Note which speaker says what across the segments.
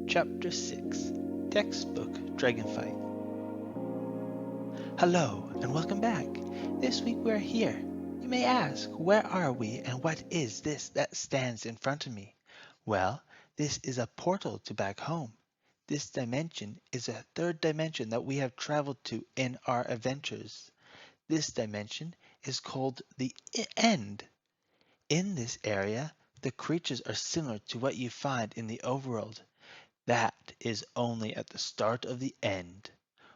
Speaker 1: Chapter 6 Textbook Dragon Fight. Hello and welcome back. This week we're here. You may ask, where are we and what is this that stands in front of me? Well, this is a portal to back home. This dimension is a third dimension that we have traveled to in our adventures. This dimension is called the End. In this area, the creatures are similar to what you find in the overworld. That is only at the start of the end.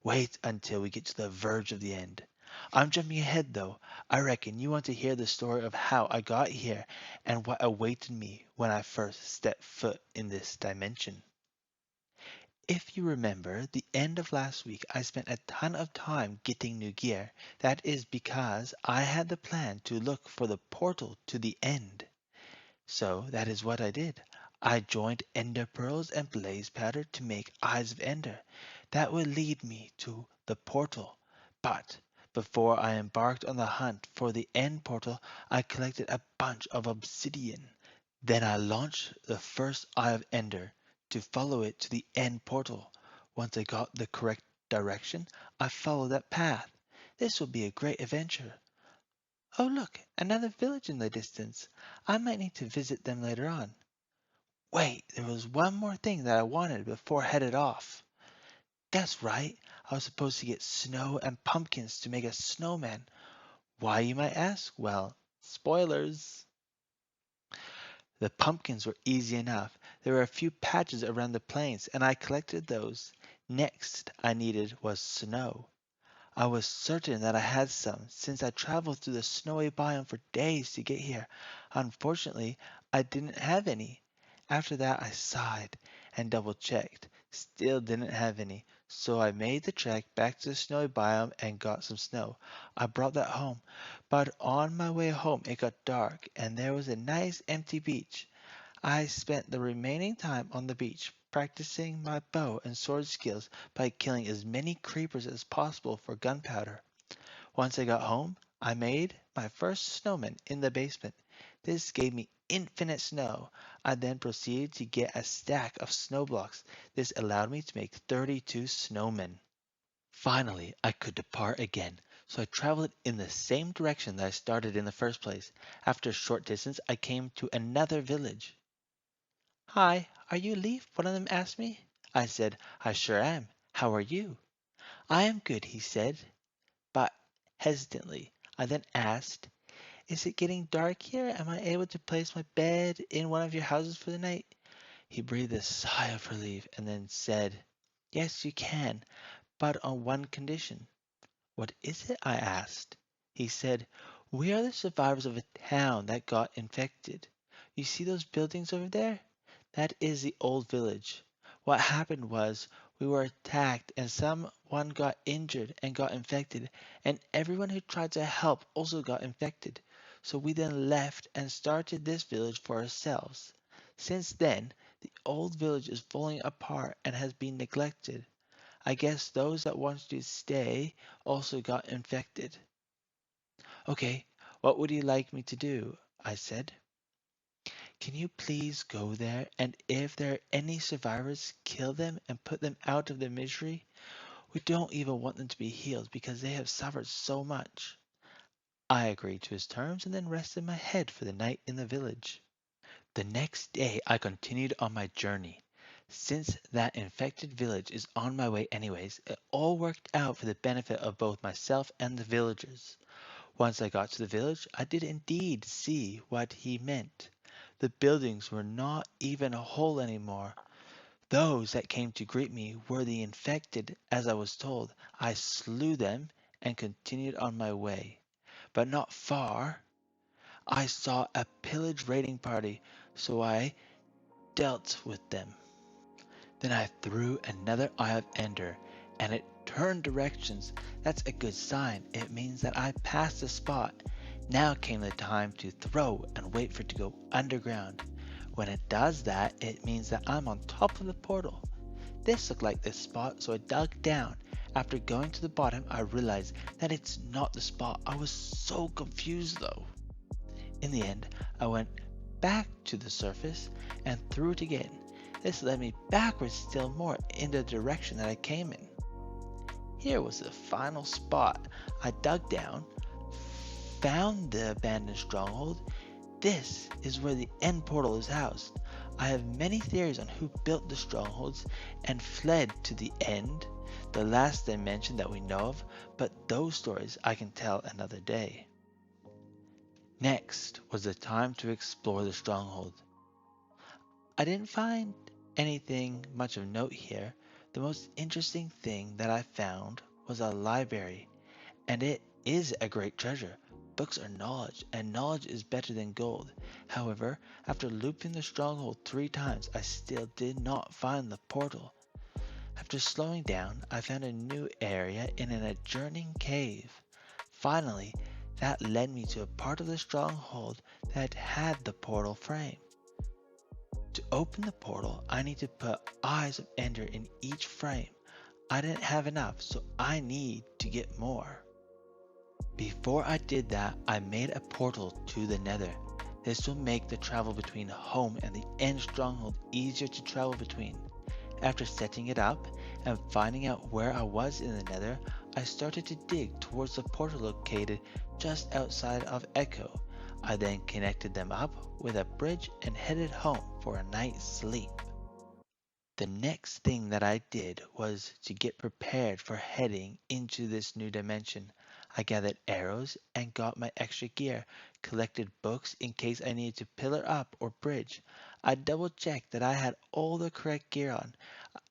Speaker 1: Wait until we get to the verge of the end. I'm jumping ahead though. I reckon you want to hear the story of how I got here and what awaited me when I first stepped foot in this dimension. If you remember, the end of last week, I spent a ton of time getting new gear. That is because I had the plan to look for the portal to the end. So that is what I did. I joined Ender Pearls and Blaze Powder to make Eyes of Ender. That would lead me to the portal. But before I embarked on the hunt for the end portal, I collected a bunch of obsidian. Then I launched the first Eye of Ender to follow it to the end portal. Once I got the correct direction, I followed that path. This will be a great adventure. Oh look, another village in the distance. I might need to visit them later on. Wait, there was one more thing that I wanted before I headed off. That's right, I was supposed to get snow and pumpkins to make a snowman. Why, you might ask? Well, spoilers. The pumpkins were easy enough. There were a few patches around the plains, and I collected those. Next I needed was snow. I was certain that I had some, since I traveled through the snowy biome for days to get here. Unfortunately, I didn't have any. After that, I sighed and double-checked. Still didn't have any, so I made the trek back to the snowy biome and got some snow. I brought that home, but on my way home it got dark, and there was a nice empty beach. I spent the remaining time on the beach practicing my bow and sword skills by killing as many creepers as possible for gunpowder. Once I got home, I made my first snowman in the basement. This gave me infinite snow. I then proceeded to get a stack of snow blocks. This allowed me to make 32 snowmen. Finally, I could depart again, so I traveled in the same direction that I started in the first place. After a short distance, I came to another village. "Hi, are you Leaf?" one of them asked me. I said, "I sure am. How are you?" "I am good," he said, but hesitantly. I then asked, "Is it getting dark here? Am I able to place my bed in one of your houses for the night?" He breathed a sigh of relief and then said, "Yes, you can, but on one condition." "What is it?" I asked. He said, "We are the survivors of a town that got infected. You see those buildings over there? That is the old village. What happened was we were attacked and someone got injured and got infected, and everyone who tried to help also got infected. So we then left and started this village for ourselves. Since then, the old village is falling apart and has been neglected. I guess those that wanted to stay also got infected." "Okay, what would you like me to do?" I said. "Can you please go there, and if there are any survivors, kill them and put them out of their misery? We don't even want them to be healed because they have suffered so much." I agreed to his terms and then rested my head for the night in the village. The next day I continued on my journey. Since that infected village is on my way anyways, it all worked out for the benefit of both myself and the villagers. Once I got to the village, I did indeed see what he meant. The buildings were not even whole anymore. Those that came to greet me were the infected, as I was told. I slew them and continued on my way. But not far, I saw a pillage raiding party, so I dealt with them. Then I threw another Eye of Ender, and it turned directions. That's a good sign. It means that I passed the spot. Now came the time to throw and wait for it to go underground. When it does that, it means that I'm on top of the portal. This looked like the spot, so I dug down. After going to the bottom, I realized that it's not the spot. I was so confused though. In the end, I went back to the surface and threw it again. This led me backwards still more in the direction that I came in. Here was the final spot. I dug down, found the abandoned stronghold. This is where the end portal is housed. I have many theories on who built the strongholds and fled to the end, the last dimension that we know of, but those stories I can tell another day. Next was the time to explore the stronghold. I didn't find anything much of note here. The most interesting thing that I found was a library, and it is a great treasure. Books are knowledge, and knowledge is better than gold. However, after looping the stronghold 3 times, I still did not find the portal. After slowing down, I found a new area in an adjoining cave. Finally, that led me to a part of the stronghold that had the portal frame. To open the portal, I need to put Eyes of Ender in each frame. I didn't have enough, so I need to get more. Before I did that, I made a portal to the Nether. This will make the travel between home and the end stronghold easier to travel between. After setting it up and finding out where I was in the Nether, I started to dig towards the portal located just outside of Echo. I then connected them up with a bridge and headed home for a night's sleep. The next thing that I did was to get prepared for heading into this new dimension. I gathered arrows and got my extra gear, collected books in case I needed to pillar up or bridge. I double checked that I had all the correct gear on,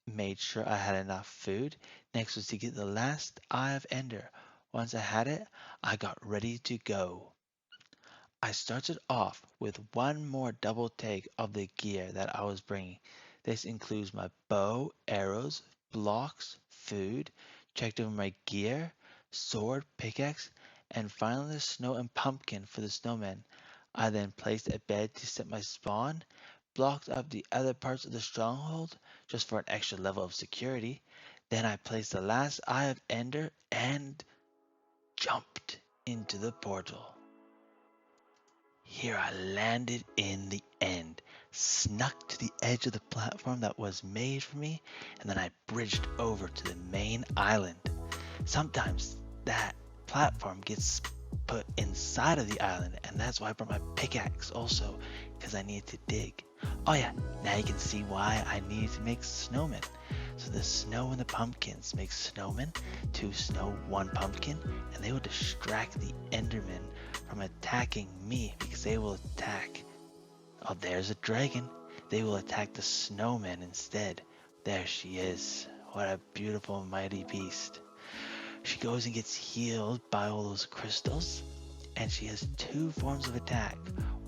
Speaker 1: made sure I had enough food. Next was to get the last Eye of Ender. Once I had it, I got ready to go. I started off with one more double take of the gear that I was bringing. This includes my bow, arrows, blocks, food, checked over my gear, sword, pickaxe, and finally the snow and pumpkin for the snowman. I then placed a bed to set my spawn, blocked up the other parts of the stronghold just for an extra level of security. Then I placed the last Eye of Ender and jumped into the portal. Here I landed in the end, snuck to the edge of the platform that was made for me, and then I bridged over to the main island. Sometimes that platform gets put inside of the island, and that's why I brought my pickaxe also, because I needed to dig. Oh yeah, now you can see why I needed to make snowmen. So the snow and the pumpkins make snowmen, 2 snow, 1 pumpkin, and they will distract the endermen from attacking me because they will attack. Oh, there's a dragon. They will attack the snowman instead. There she is. What a beautiful mighty beast. She goes and gets healed by all those crystals, and she has 2 forms of attack.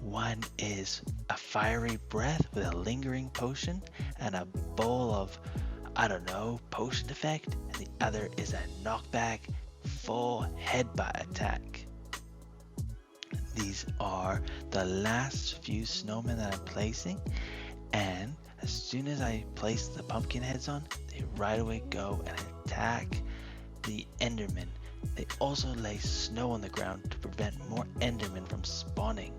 Speaker 1: One is a fiery breath with a lingering potion and a bowl of, I don't know, potion effect, and the other is a knockback full headbutt attack. These are the last few snowmen that I'm placing, and as soon as I place the pumpkin heads on, they right away go and attack the endermen. They also lay snow on the ground to prevent more endermen from spawning.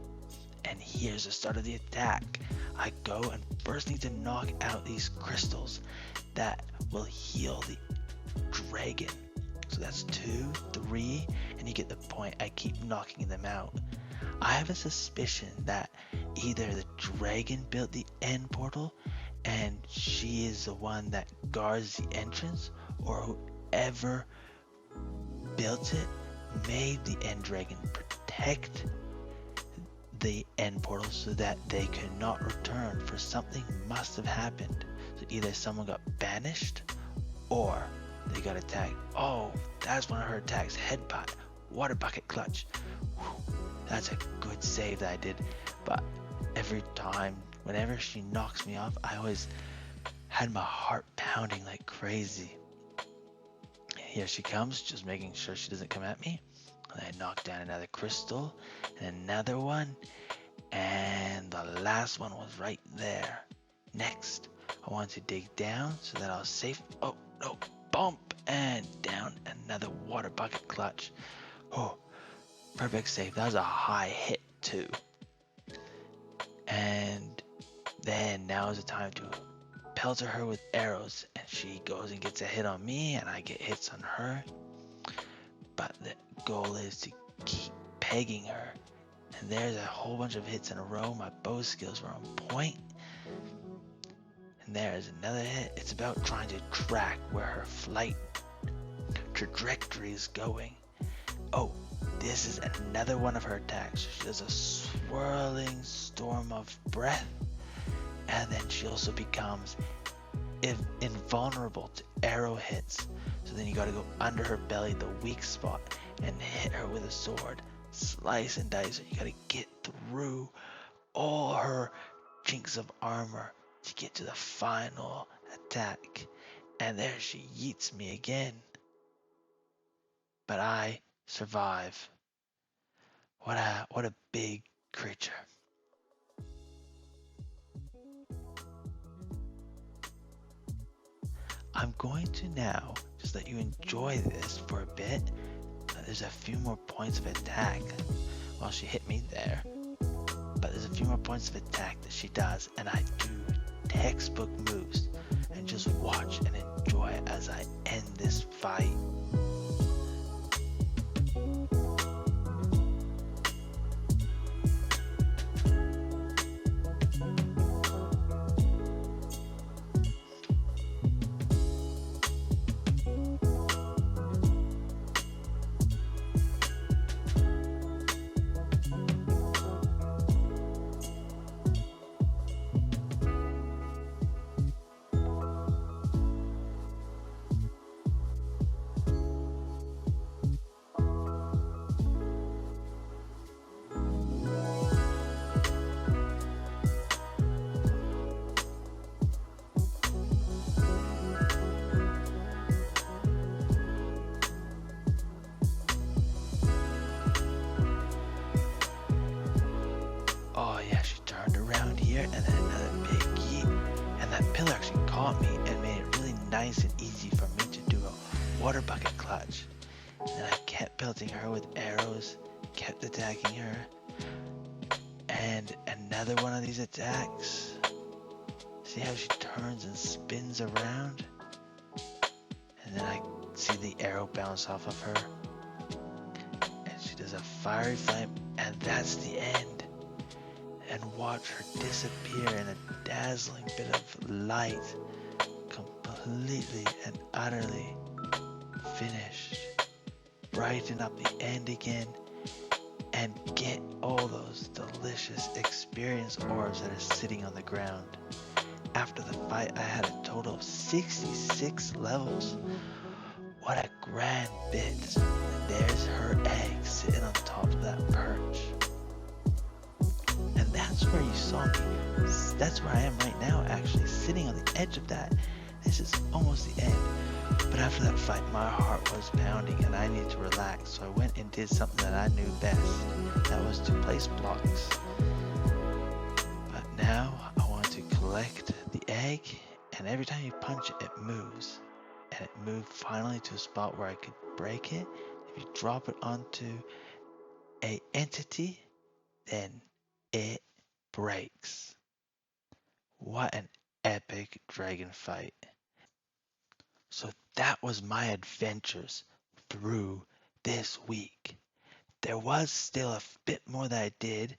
Speaker 1: And here's the start of the attack. I go and first need to knock out these crystals that will heal the dragon. So that's 2, 3, and you get the point. I keep knocking them out. I have a suspicion that either the dragon built the end portal and she is the one that guards the entrance, or whoever built it made the end dragon protect the end portal so that they could not return, for something must have happened. So either someone got banished or they got attacked. Oh, that's one of her attacks. Headbutt, water bucket clutch. Whew, that's a good save that I did. But every time, whenever she knocks me off, I always had my heart pounding like crazy. Here she comes, just making sure she doesn't come at me. And I knock down another crystal and another one. And the last one was right there. Next, I want to dig down so that I'll safe. Oh, no. Bump and down another water bucket clutch. Oh, perfect save. That was a high hit too. And then now is the time to pelter her with arrows, and she goes and gets a hit on me, and I get hits on her. But the goal is to keep pegging her. And there's a whole bunch of hits in a row. My bow skills were on point. And there's another hit. It's about trying to track where her flight trajectory is going. Oh, this is another one of her attacks. She does a swirling storm of breath. And then she also becomes invulnerable to arrow hits. So then you gotta go under her belly, the weak spot, and hit her with a sword. Slice and dice her. You gotta get through all her chinks of armor to get to the final attack. And there she yeets me again. But I survive. What a big creature. I'm going to now just let you enjoy this for a bit. There's a few more points of attack. Well, she hit me there. But there's a few more points of attack that she does, and I do textbook moves. And just watch and enjoy as I end this fight. Oh yeah, she turned around here and then another big yeet. And that pillar actually caught me and made it really nice and easy for me to do a water bucket clutch. And then I kept pelting her with arrows, kept attacking her. And another one of these attacks. See how she turns and spins around? And then I see the arrow bounce off of her. And she does a fiery flame, and that's the end. And watch her disappear in a dazzling bit of light, completely and utterly finished. Brighten up the end again, and get all those delicious experience orbs that are sitting on the ground. After the fight, I had a total of 66 levels. What a grand bit. And there's her egg sitting on top of that perch. And that's where you saw me. That's where I am right now, actually, sitting on the edge of that. This is almost the end. But after that fight, my heart was pounding and I needed to relax. So I went and did something that I knew best. That was to place blocks. But now I want to collect the egg, and every time you punch it, it moves. And it moved finally to a spot where I could break it. If you drop it onto a entity, then it breaks. What an epic dragon fight. So that was my adventures through this week. There was still a bit more that I did,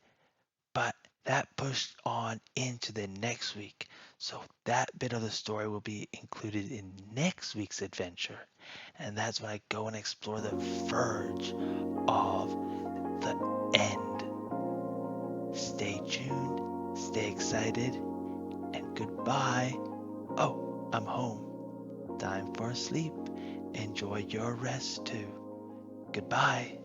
Speaker 1: but that pushed on into the next week. So that bit of the story will be included in next week's adventure. And that's when I go and explore the verge of the end. Stay tuned, stay excited, and goodbye. Oh, I'm home. Time for sleep. Enjoy your rest too. Goodbye.